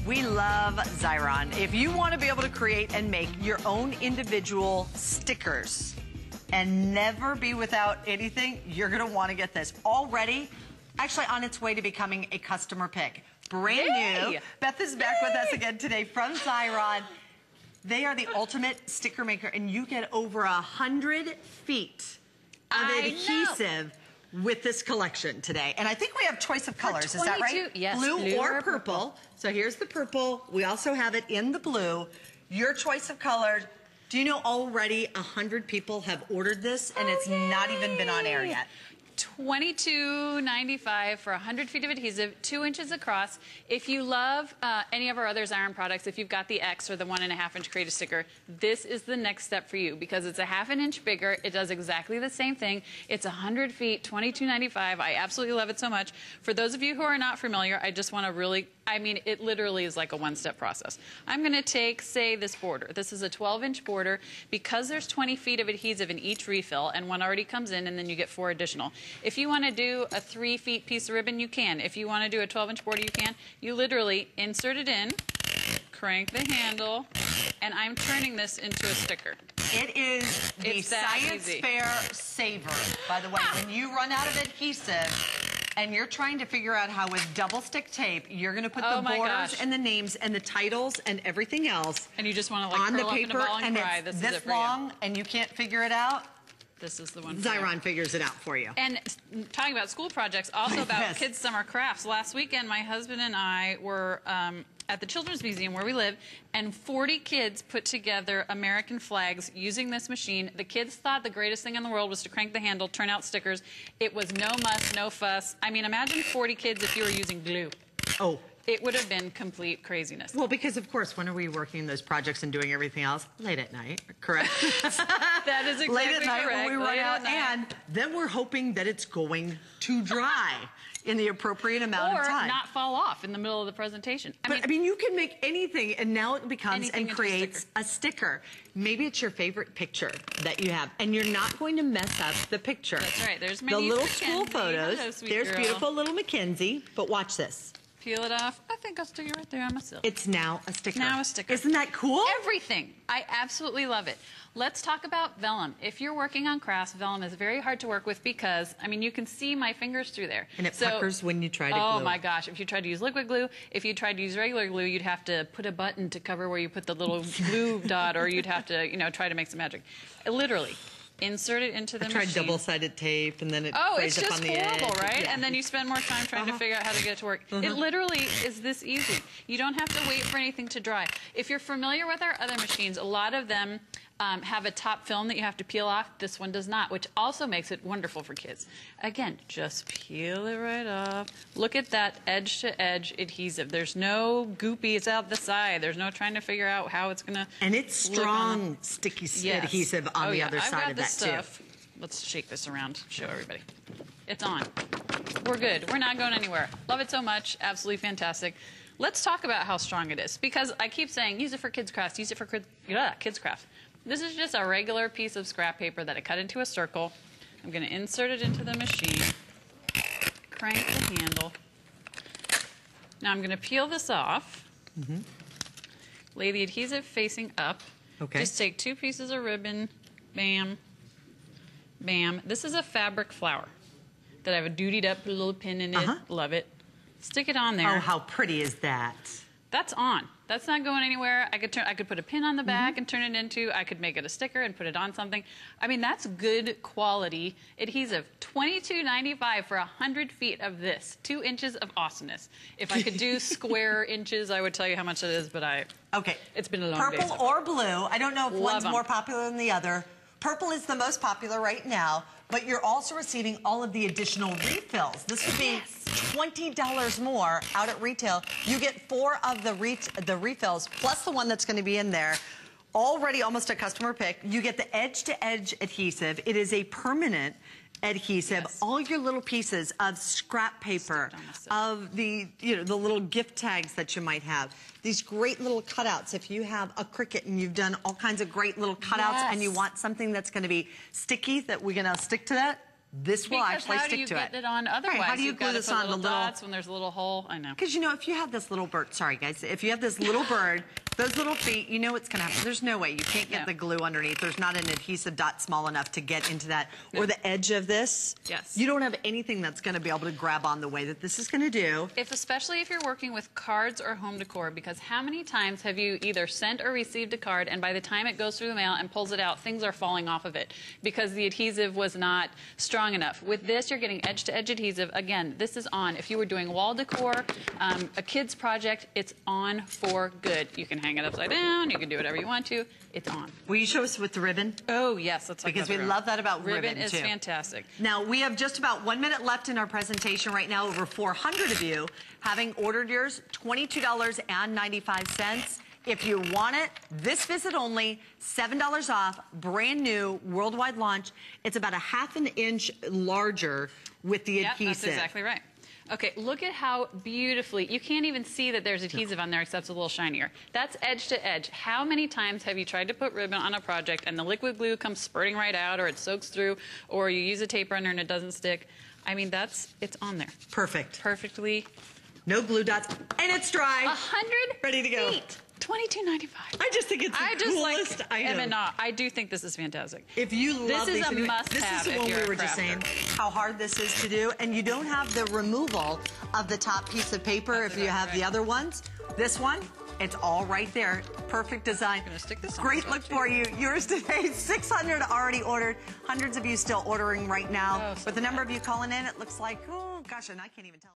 We love Xyron. If you want to be able to create and make your own individual stickers and never be without anything, you're going to want to get this. Already, actually on its way to becoming a customer pick. Brand new. Beth is back with us again today from Xyron. They are the ultimate sticker maker, and you get over 100 feet of adhesive with this collection today. And I think we have choice of colors, is that right? Yes. Blue or purple. So here's the purple. We also have it in the blue. Your choice of colors. Do you know already 100 people have ordered this, and it's not even been on air yet? $22.95 for 100 feet of adhesive, 2 inches across. If you love any of our other Xyron products, if you've got the X or the 1.5 inch Create a Sticker, this is the next step for you because it's a ½ inch bigger. It does exactly the same thing. It's 100 feet, $22.95. I absolutely love it so much. For those of you who are not familiar, I just want to really, I mean, it literally is like a one-step process. I'm going to take, say, this border. This is a 12-inch border. Because there's 20 feet of adhesive in each refill, and one already comes in, and then you get 4 additional. If you want to do a 3-feet piece of ribbon, you can. If you want to do a 12-inch border, you can. You literally insert it in, crank the handle, and I'm turning this into a sticker. It is the Science Fair saver, by the way. When you run out of adhesive and you're trying to figure out how with double stick tape, you're going to put the borders and the names and the titles and everything else and you just want to like on the curl paper, up in a ball and cry. it's this long and you can't figure it out. This is the one. Xyron figures it out for you. And talking about school projects, also about kids' summer crafts. Last weekend, my husband and I were at the Children's Museum where we live, and 40 kids put together American flags using this machine. The kids thought the greatest thing in the world was to crank the handle, turn out stickers. It was no muss, no fuss. I mean, imagine 40 kids if you were using glue. Oh. It would have been complete craziness. Well, because of course, when are we working those projects and doing everything else? Late at night, correct? That is exactly late at night correct. When we run out, and then we're hoping that it's going to dry in the appropriate amount of time. Or not fall off in the middle of the presentation. I mean, you can make anything, and now it becomes and creates a sticker. Maybe it's your favorite picture that you have, and you're not going to mess up the picture. That's right. There's the little school photos. Hello, there's girl. Beautiful little Mackenzie, but watch this. Peel it off. I think I'll stick it right there on myself. It's now a sticker. Now a sticker. Isn't that cool? Everything. I absolutely love it. Let's talk about vellum. If you're working on crafts, vellum is very hard to work with because, I mean, you can see my fingers through there. And it puckers when you try to glue. Oh my gosh. If you tried to use liquid glue, if you tried to use regular glue, you'd have to put a button to cover where you put the little glue dot, or you'd have to, you know, try to make some magic. Literally. Insert it into the machine. I tried double-sided tape, and then it it's just up on the horrible, edge. Right? Yeah. And then you spend more time trying to figure out how to get it to work. It literally is this easy. You don't have to wait for anything to dry. If you're familiar with our other machines, a lot of them have a top film that you have to peel off. This one does not, which also makes it wonderful for kids. Again, just peel it right off. Look at that edge-to-edge adhesive. There's no goopy, it's out the side. There's no trying to figure out how it's going to And it's strong, sticky adhesive on the other side of that, too. Let's shake this around, show everybody. It's on. We're good. We're not going anywhere. Love it so much. Absolutely fantastic. Let's talk about how strong it is, because I keep saying use it for kids' crafts, use it for kids' crafts. This is just a regular piece of scrap paper that I cut into a circle. I'm going to insert it into the machine, crank the handle. Now I'm going to peel this off, lay the adhesive facing up. Just take 2 pieces of ribbon, bam, bam. This is a fabric flower that I have a dutied up, put a little pin in it. Love it. Stick it on there. Oh, how pretty is that? That's on. That's not going anywhere. I could put a pin on the back and turn it into, I could make it a sticker and put it on something. I mean, that's good quality adhesive. $22.95 for 100 feet of this. 2 inches of awesomeness. If I could do square inches, I would tell you how much it is, but it's been a long day. Purple or blue. I don't know if one's more popular than the other. Purple is the most popular right now, but you're also receiving all of the additional refills. This would be $20 more out at retail. You get 4 of the refills, plus the one that's going to be in there. Already almost a customer pick. You get the edge-to-edge adhesive. It is a permanent adhesive, all your little pieces of scrap paper, of the the little gift tags that you might have. These great little cutouts. If you have a Cricut and you've done all kinds of great little cutouts and you want something that's going to be sticky, that we're going to stick to that, this will actually stick to it. How do you get it on otherwise? Right, how do you glue this on the little dots when there's a little hole? I know. Because, you know, if you have this little bird, sorry guys, if you have this little bird, those little feet, you know what's going to happen. There's no way. You can't get the glue underneath. There's not an adhesive dot small enough to get into that. No. Or the edge of this. Yes. You don't have anything that's going to be able to grab on the way that this is going to do. Especially if you're working with cards or home decor, because how many times have you either sent or received a card, and by the time it goes through the mail and pulls it out, things are falling off of it because the adhesive was not strong enough. With this, you're getting edge-to-edge adhesive. Again, this is on. If you were doing wall decor, a kid's project, it's on for good. You can hang it upside down. You can do whatever you want to. It's on. Will you show us with the ribbon? Oh, yes. Let's talk because about we love that about ribbon, Ribbon is too. fantastic. Now, we have just about 1 minute left in our presentation right now. Over 400 of you having ordered yours, $22.95. If you want it, this visit only, $7 off, brand new, worldwide launch. It's about a ½ an inch larger with the adhesive. That's exactly right. Okay, look at how beautifully, you can't even see that there's adhesive on there except it's a little shinier. That's edge to edge. How many times have you tried to put ribbon on a project and the liquid glue comes spurting right out, or it soaks through, or you use a tape runner and it doesn't stick? I mean, it's on there. Perfect. Perfectly. No glue dots, and it's dry. 100 ready to go. feet. $22.95. I just think it's the coolest item. I do think this is fantastic. If you love this is these, a must-have. This is the one we were just saying how hard this is to do, and you don't have the removal of the top piece of paper if you have the other ones. This one, it's all right there. Perfect design. I'm gonna stick this on. Great look for you. Yours today, 600 already ordered. Hundreds of you still ordering right now. With the number of you calling in, it looks like, oh gosh, and I can't even tell.